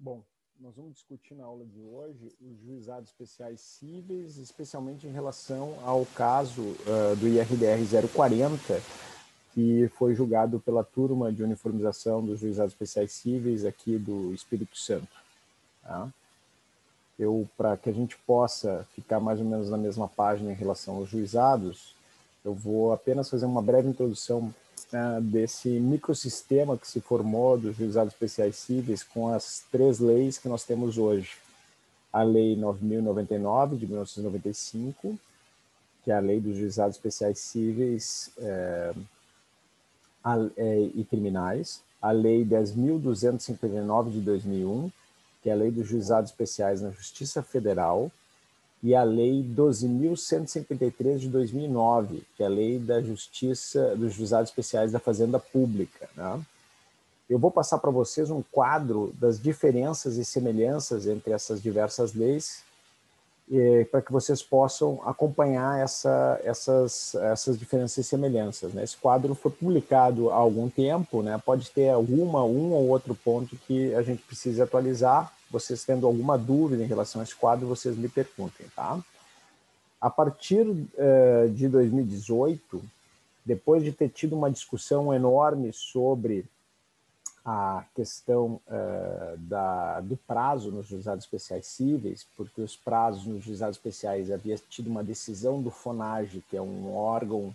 Bom, nós vamos discutir na aula de hoje os juizados especiais cíveis, especialmente em relação ao caso do IRDR 040, que foi julgado pela turma de uniformização dos juizados especiais cíveis aqui do Espírito Santo. Tá? Para que a gente possa ficar mais ou menos na mesma página em relação aos juizados, eu vou apenas fazer uma breve introdução desse microsistema que se formou dos juizados especiais cíveis com as três leis que nós temos hoje. A Lei 9.099, de 1995, que é a Lei dos Juizados Especiais Cíveis e Criminais. A Lei 10.259, de 2001, que é a Lei dos Juizados Especiais na Justiça Federal, e a Lei 12.153 de 2009, que é a Lei da Justiça dos Juizados Especiais da Fazenda Pública. Né? Eu vou passar para vocês um quadro das diferenças e semelhanças entre essas diversas leis, para que vocês possam acompanhar essas diferenças e semelhanças. Né? Esse quadro foi publicado há algum tempo, né? Pode ter um ou outro ponto que a gente precise atualizar. Vocês tendo alguma dúvida em relação a esse quadro, vocês me perguntem. Tá? A partir de 2018, depois de ter tido uma discussão enorme sobre a questão do prazo nos juizados especiais cíveis, porque os prazos nos juizados especiais havia tido uma decisão do FONAGE, que é um órgão,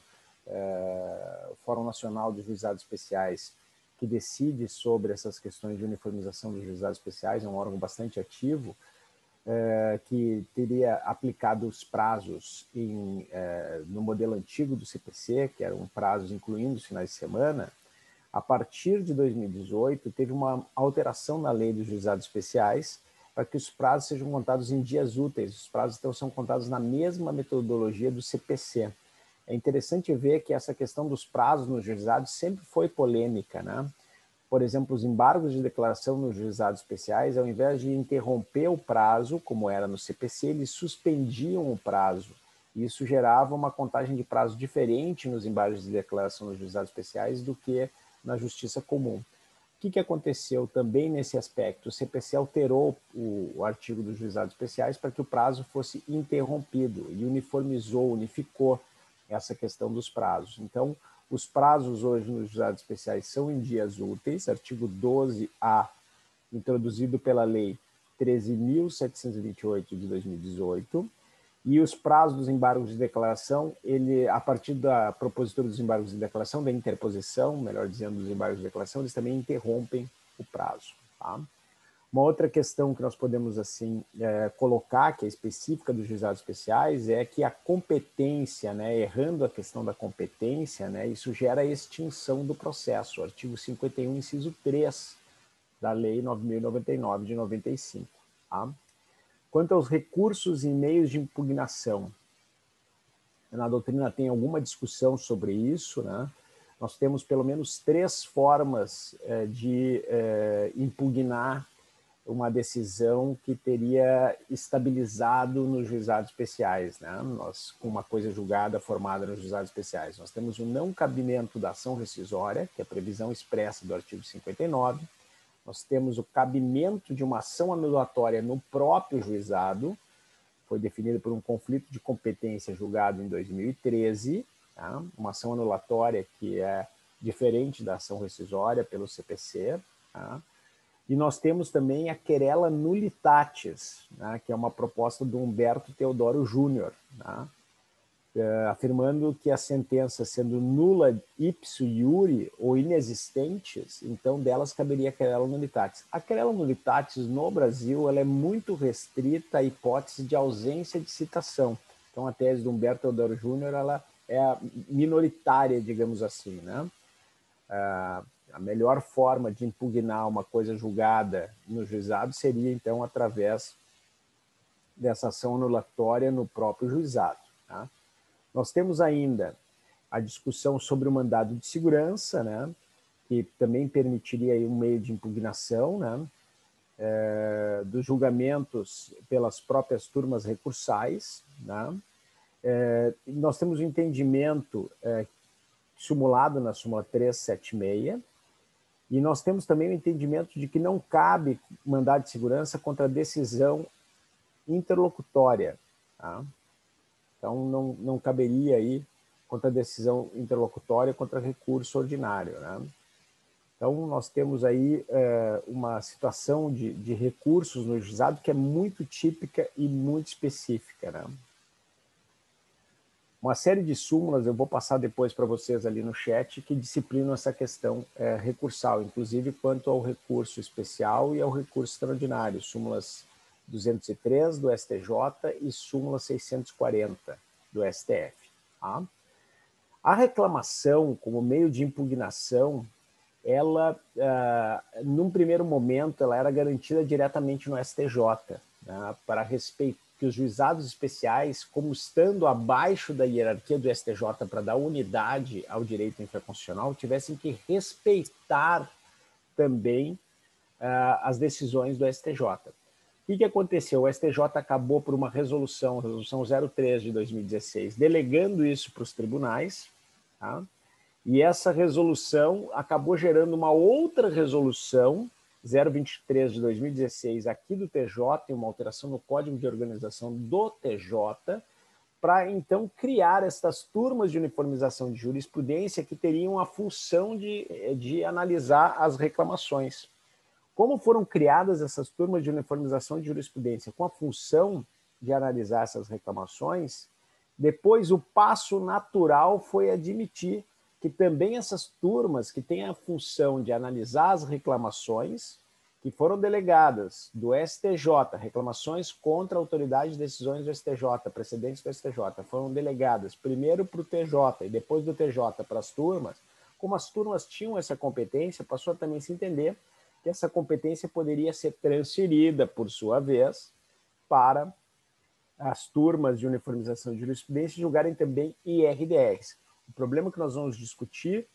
Fórum Nacional de Juizados Especiais, que decide sobre essas questões de uniformização dos juizados especiais, é um órgão bastante ativo, que teria aplicado os prazos no modelo antigo do CPC, que eram prazos incluindo os finais de semana. A partir de 2018, teve uma alteração na lei dos juizados especiais para que os prazos sejam contados em dias úteis. Os prazos, então, são contados na mesma metodologia do CPC. É interessante ver que essa questão dos prazos nos juizados sempre foi polêmica, né? Por exemplo, os embargos de declaração nos juizados especiais, ao invés de interromper o prazo, como era no CPC, eles suspendiam o prazo. Isso gerava uma contagem de prazo diferente nos embargos de declaração nos juizados especiais do que na justiça comum. O que aconteceu também nesse aspecto? O CPC alterou o artigo dos juizados especiais para que o prazo fosse interrompido e unificou essa questão dos prazos. Então, os prazos hoje nos juizados especiais são em dias úteis, artigo 12A, introduzido pela Lei 13.728 de 2018, e os prazos dos embargos de declaração, a partir da propositura dos embargos de declaração, da interposição, melhor dizendo, dos embargos de declaração, eles também interrompem o prazo. Tá? Uma outra questão que nós podemos assim colocar, que é específica dos juizados especiais, é que a competência, né, errando a questão da competência, né, isso gera a extinção do processo, artigo 51, inciso 3 da Lei 9.099 de 95. Tá? Quanto aos recursos e meios de impugnação, na doutrina tem alguma discussão sobre isso, né? Nós temos pelo menos 3 formas de impugnar uma decisão que teria estabilizado nos juizados especiais, né? Nós, com uma coisa julgada formada nos juizados especiais. Nós temos o não cabimento da ação rescisória, que é a previsão expressa do artigo 59, nós temos o cabimento de uma ação anulatória no próprio juizado, foi definido por um conflito de competência julgado em 2013, tá? Uma ação anulatória que é diferente da ação rescisória pelo CPC, tá? E nós temos também a querela nullitatis, né? Que é uma proposta do Humberto Teodoro Júnior, tá? Afirmando que a sentença sendo nula ipso iure ou inexistentes, então delas caberia a querela nullitatis. A querela nullitatis no Brasil ela é muito restrita à hipótese de ausência de citação. Então a tese do Humberto Teodoro Júnior ela é minoritária, digamos assim, né? A melhor forma de impugnar uma coisa julgada no juizado seria então através dessa ação anulatória no próprio juizado, tá? Nós temos ainda a discussão sobre o mandado de segurança, né, que também permitiria aí um meio de impugnação, né, dos julgamentos pelas próprias turmas recursais. Né. Nós temos o entendimento simulado na súmula 376, E nós temos também o entendimento de que não cabe mandado de segurança contra decisão interlocutória. Tá? Então, não caberia aí contra decisão interlocutória, contra recurso ordinário. Né? Então, nós temos aí uma situação de recursos no juizado que é muito típica e muito específica. Né? Uma série de súmulas, eu vou passar depois para vocês ali no chat, que disciplinam essa questão recursal, inclusive quanto ao recurso especial e ao recurso extraordinário, súmulas 203 do STJ e súmula 640 do STF. Tá? A reclamação, como meio de impugnação, ela, num primeiro momento, ela era garantida diretamente no STJ, né, para respeitar que os juizados especiais, como estando abaixo da hierarquia do STJ para dar unidade ao direito infraconstitucional, tivessem que respeitar também as decisões do STJ. O que aconteceu? O STJ acabou por uma resolução 03 de 2016, delegando isso para os tribunais, tá? E essa resolução acabou gerando uma outra resolução, 023 de 2016, aqui do TJ, uma alteração no Código de Organização do TJ, para então criar estas turmas de uniformização de jurisprudência que teriam a função de analisar as reclamações. Como foram criadas essas turmas de uniformização de jurisprudência com a função de analisar essas reclamações, depois o passo natural foi admitir que também essas turmas que têm a função de analisar as reclamações que foram delegadas do STJ, reclamações contra a autoridade de decisões do STJ, precedentes do STJ, foram delegadas primeiro para o TJ e depois do TJ para as turmas, como as turmas tinham essa competência, passou a também se entender que essa competência poderia ser transferida, por sua vez, para as turmas de uniformização de jurisprudência julgarem também IRDRs. O problema que nós vamos discutir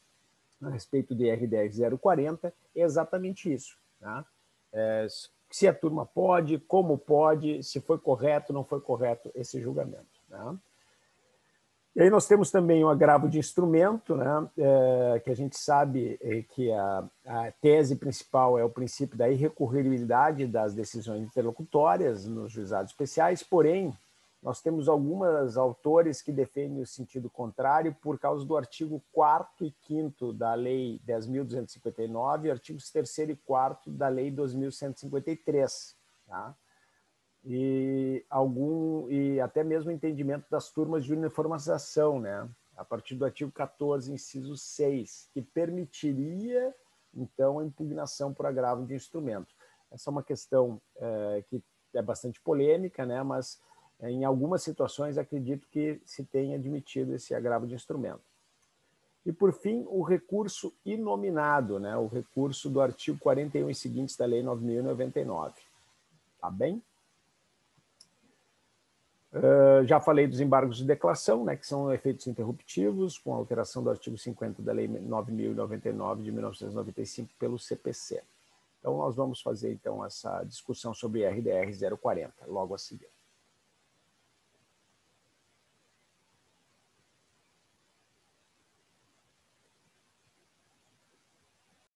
a respeito do IRDR 040 é exatamente isso. Tá? Se a turma pode, como pode, se foi correto, não foi correto esse julgamento. Tá? E aí nós temos também o agravo de instrumento, né, que a gente sabe que a tese principal é o princípio da irrecorribilidade das decisões interlocutórias nos juizados especiais, porém, nós temos alguns autores que defendem o sentido contrário por causa do artigo 4º e 5º da Lei 10.259 e artigos 3º e 4º da Lei 2.153, tá? E até mesmo entendimento das turmas de uniformização, né? A partir do artigo 14, inciso 6, que permitiria, então, a impugnação por agravo de instrumento. Essa é uma questão que é bastante polêmica, né? Mas em algumas situações acredito que se tenha admitido esse agravo de instrumento. E, por fim, o recurso inominado, né? O recurso do artigo 41 e seguintes da Lei 9.099. Tá bem? Já falei dos embargos de declaração, né, que são efeitos interruptivos, com a alteração do artigo 50 da Lei 9.099 de 1995 pelo CPC. Então, nós vamos fazer então essa discussão sobre RDR 040, logo a seguir.